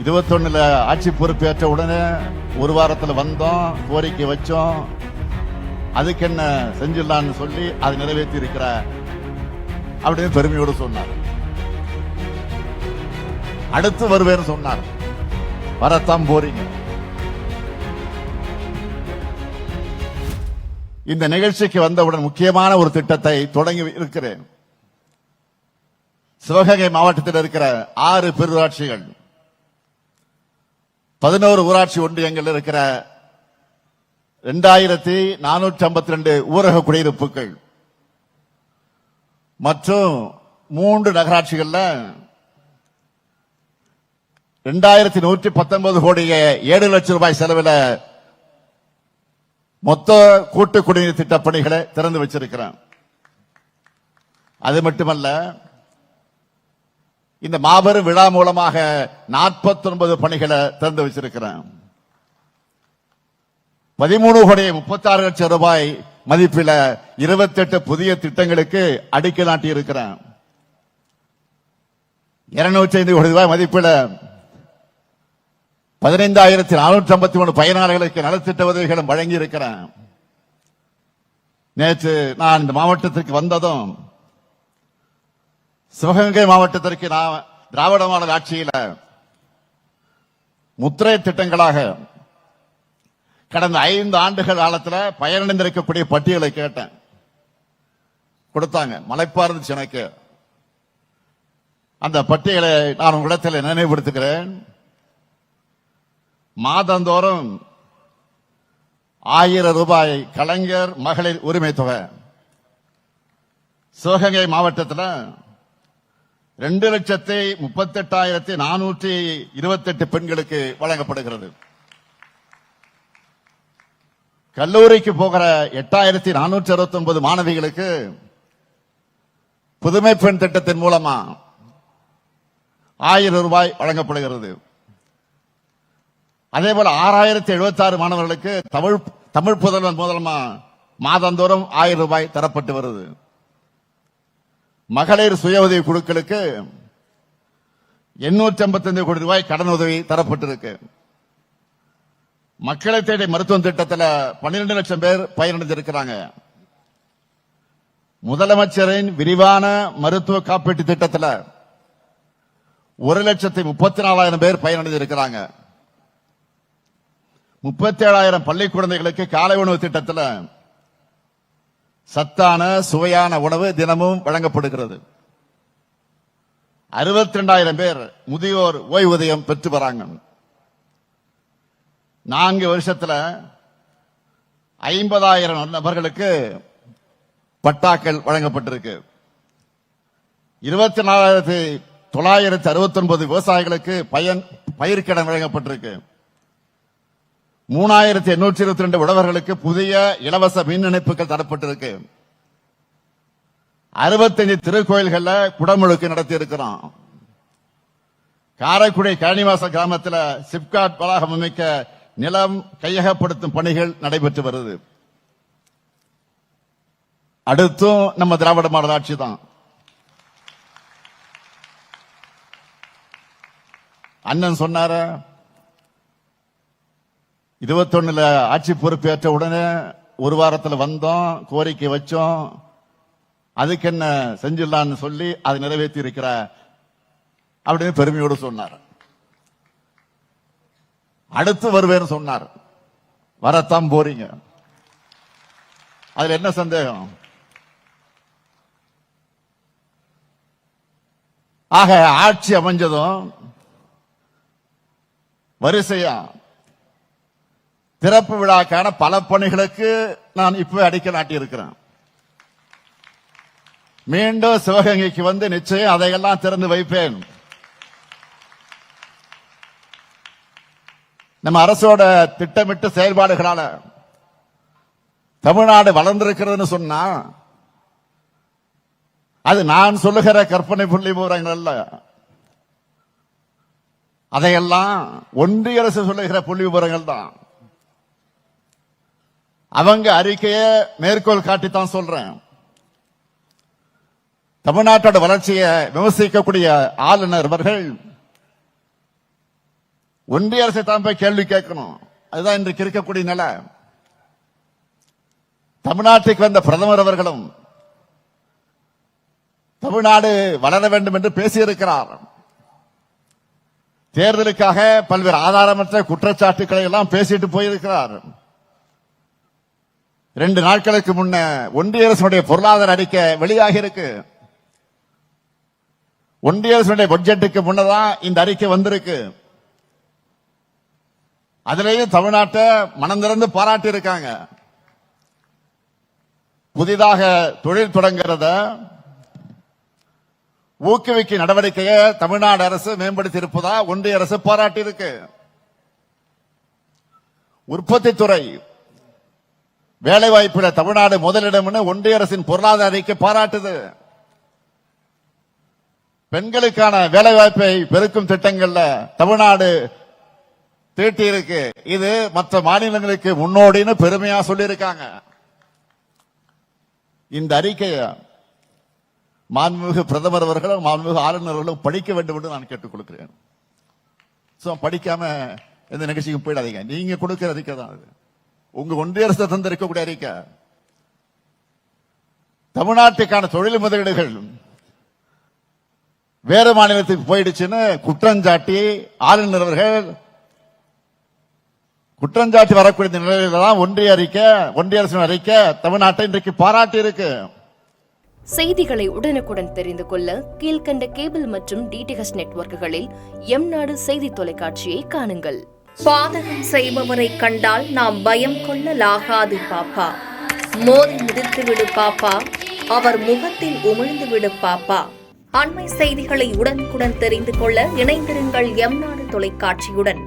21 ஆட்சி பொறுப்பேற்ற உடனே ஒரு வாரத்தில் வந்தோம், கோரிக்கை வச்சோம், அதுக்கு என்ன செஞ்சிடலான்னு சொல்லி அதை நிறைவேற்றி இருக்கிற அப்படின்னு பெருமையோடு சொன்னார். அடுத்து வருவேன்னு சொன்னார். வரத்தான் போறீங்க. இந்த நிகழ்ச்சிக்கு வந்தவுடன் முக்கியமான ஒரு திட்டத்தை தொடங்கி இருக்கிறேன். சிவகங்கை மாவட்டத்தில் இருக்கிற 6 பேரூராட்சிகள், 11 ஊராட்சி ஒன்றியங்கள் இருக்கிற 2452 ஊரக குடியிருப்புகள் மற்றும் 3 நகராட்சிகள்ல 2119 கோடியே 7 லட்சம் ரூபாய் செலவில் மொத்த கூட்டு குடிநீர் திட்ட பணிகளை திறந்து வச்சிருக்கிறேன். அது மட்டுமல்ல, இந்த மாபெரும் விழா மூலமாக 49 பணிகளை திறந்து வச்சிருக்கிறேன். 13 கோடியே 36 லட்சம் ரூபாய் மதிப்பில 28 புதிய திட்டங்களுக்கு அடிக்கல் நாட்டி இருக்கிறேன். 205 கோடி ரூபாய் மதிப்பில 15,453 பயனாளிகளுக்கு நலத்திட்ட உதவிகளும் வழங்கி இருக்கிறேன். நேற்று நான் இந்த மாவட்டத்திற்கு வந்ததும் சிவகங்கை மாவட்டத்திற்கு நான் திராவிட மாடல் ஆட்சியில முத்திரை திட்டங்களாக கடந்த 5 ஆண்டுகள் காலத்தில் பயனடைந்திருக்கக்கூடிய பட்டியலை கேட்டேன். கொடுத்தாங்க. மலைப்பா இருந்துச்சு எனக்கு. அந்த பட்டியலை நான் உங்களிடத்தில் நினைவுபடுத்துகிறேன். மாதந்தோறும் 1000 ரூபாய் கலைஞர் மகளிர் உரிமை தொகை சிவகங்கை மாவட்டத்தில் 2,38,428 பெண்களுக்கு வழங்கப்படுகிறது. கல்லூரிக்கு போகிற 8,469 மாணவிகளுக்கு புதுமை பெண் திட்டத்தின் மூலமா 1000 ரூபாய் வழங்கப்படுகிறது. அதேபோல 6,076 மாணவர்களுக்கு தமிழ் புதல்வன் மூலமா மாதந்தோறும் 1000 ரூபாய் தரப்பட்டு வருது. மகளிர் சுய உதவி குழுக்களுக்கு 855 கோடி ரூபாய் கடன் உதவி தரப்பட்டிருக்கு. மக்களை தேடி மருத்துவ திட்டத்தில் 12 லட்சம் பேர் பயனடைந்திருக்கிறாங்க. முதலமைச்சரின் விரிவான மருத்துவ காப்பீட்டு திட்டத்தில் 1,34,000 பேர் பயனடைந்திருக்கிறாங்க. 37,000 பள்ளி குழந்தைகளுக்கு காலை உணவு திட்டத்தில் சத்தான சுவையான உணவு தினமும் வழங்கப்படுகிறது. 62,000 பேர் முதியோர் ஓய்வூதியம் பெற்று வராங்க. 4 வருஷத்தில் 50,000 நபர்களுக்கு பட்டாக்கள் வழங்கப்பட்டிருக்கு. 24,969 விவசாயிகளுக்கு பயிர்க்கடன் வழங்கப்பட்டிருக்கு. 3,822 உழவர்களுக்கு புதிய இலவச மின் இணைப்புகள் தரப்பட்டிருக்கு. 65 திருக்கோயில்கள்ல குடமுழுக்கு நடத்தி இருக்கிறோம். காரைக்குடி கழனிவாச கிராமத்தில் சிப்காட் வளாகம் அமைக்க நிலம் கையகப்படுத்தும் பணிகள் நடைபெற்று வருது. அடுத்தும் நம்ம திராவிட மாடல் ஆட்சி தான். அண்ணன் சொன்னார 21 ஆட்சி பொறுப்பேற்ற உடனே ஒரு வாரத்தில் வந்தோம், கோரிக்கை வச்சோம், அதுக்கு என்ன செஞ்சிடலான்னு சொல்லி அதை நிறைவேற்றி இருக்கிற அப்படின்னு பெருமையோடு சொன்னார். அடுத்து வருவேன்னு சொன்னார். வரத்தான் போறீங்க. அதுல என்ன சந்தேகம்? ஆக ஆட்சி அமைஞ்சதும் வரிசையா திறப்பு விழாக்கான பல பணிகளுக்கு நான் இப்ப அடிக்கல் நாட்டி இருக்கிறேன். மீண்டும் சிவகங்கைக்கு வந்து நிச்சயம் அதையெல்லாம் திறந்து வைப்பேன். நம்ம அரசோட திட்டமிட்ட செயல்பாடுகளால தமிழ்நாடு வளர்ந்திருக்கிறதுன்னு சொன்னா அது நான் சொல்லுகிற கற்பனை புள்ளி விவரங்கள் அல்ல. அதையெல்லாம் ஒன்றிய அரசு சொல்லுகிற புள்ளி விவரங்கள் தான். அவங்க அறிக்கையை மேற்கோள் காட்டித்தான் சொல்றேன். தமிழ்நாட்டோட வளர்ச்சியை விமர்சிக்கக்கூடிய ஆளுநர் அவர்கள் ஒன்றிய அரசை தான் போய் கேள்வி கேட்கணும். அதுதான் இன்றைக்கு இருக்கக்கூடிய நிலை. தமிழ்நாட்டுக்கு வந்த பிரதமர் அவர்களும் தமிழ்நாடு வளர வேண்டும் என்று பேசியிருக்கிறார். தேர்தலுக்காக பல்வேறு ஆதாரமற்ற குற்றச்சாட்டுக்களை எல்லாம் பேசிட்டு போயிருக்கிறார். 2 நாட்களுக்கு முன்ன ஒன்றிய அரசுடைய பொருளாதார அறிக்கை வெளியாகி இருக்கு. ஒன்றிய அரசுடைய பட்ஜெட்டுக்கு முன்னதான் இந்த அறிக்கை வந்திருக்கு. அதிலேயும் தமிழ்நாட்டை மனம் திறந்து பாராட்டி இருக்காங்க. புதிதாக தொழில் தொடங்குறத ஊக்குவிக்கும் நடவடிக்கையை தமிழ்நாடு அரசு மேம்படுத்தி இருப்பதா ஒன்றிய அரசு பாராட்டி இருக்கு. உற்பத்தி துறை வேலை வாய்ப்புல தமிழ்நாடு முதலிடம் ஒன்றிய அரசின் பொருளாதார அறிக்கை பாராட்டுது. பெண்களுக்கான வேலை வாய்ப்பை பெருக்கும் திட்டங்கள்ல தமிழ்நாடு தீட்டி இருக்கு. இது மற்ற மாநிலங்களுக்கு முன்னோடின்னு பெருமையா சொல்லியிருக்காங்க. இந்த அறிக்கையை மாண்புமிகு பிரதமர் அவர்களும் மாண்புமிகு ஆளுநர்களும் படிக்க வேண்டும் என்று நான் கேட்டுக் கொடுக்கிறேன். படிக்காம எந்த நிகழ்ச்சிக்கும் போயிடாதீங்க. நீங்க கொடுக்கிற அறிக்கை தான் அது. உங்க ஒன்றிய அரசு தந்திருக்கக்கூடிய அறிக்கை. தமிழ்நாட்டுக்கான தொழில் முதலீடுகள் வேறு மாநிலத்துக்கு போயிடுச்சுன்னு குற்றஞ்சாட்டி ஆளுநர் அவர்கள் குற்றஞ்சாட்டி வரக்கூடிய நிலையில தான் ஒன்றிய அரசின் அறிக்கை தமிழ்நாட்டை இன்றைக்கு பாராட்டி இருக்கு. செய்திகளை உடனுக்குடன் தெரிந்து கொள்ள கீழ்கண்ட கேபிள் மற்றும் டிடிஎச் நெட்வொர்க்குகளில் எம்நாடு செய்தி தொலைக்காட்சியை காணுங்கள். பாதகம் செய்பவரை கண்டால் நாம் பயம் கொள்ளலாகாது பாப்பா. மோதி மிதித்து விடு பாப்பா, அவர் முகத்தில் உமிழ்ந்து விடு பாப்பா. அண்மை செய்திகளை உடனுக்குடன் தெரிந்து கொள்ள இணைந்திருங்கள் எம்நாடு தொலைக்காட்சியுடன்.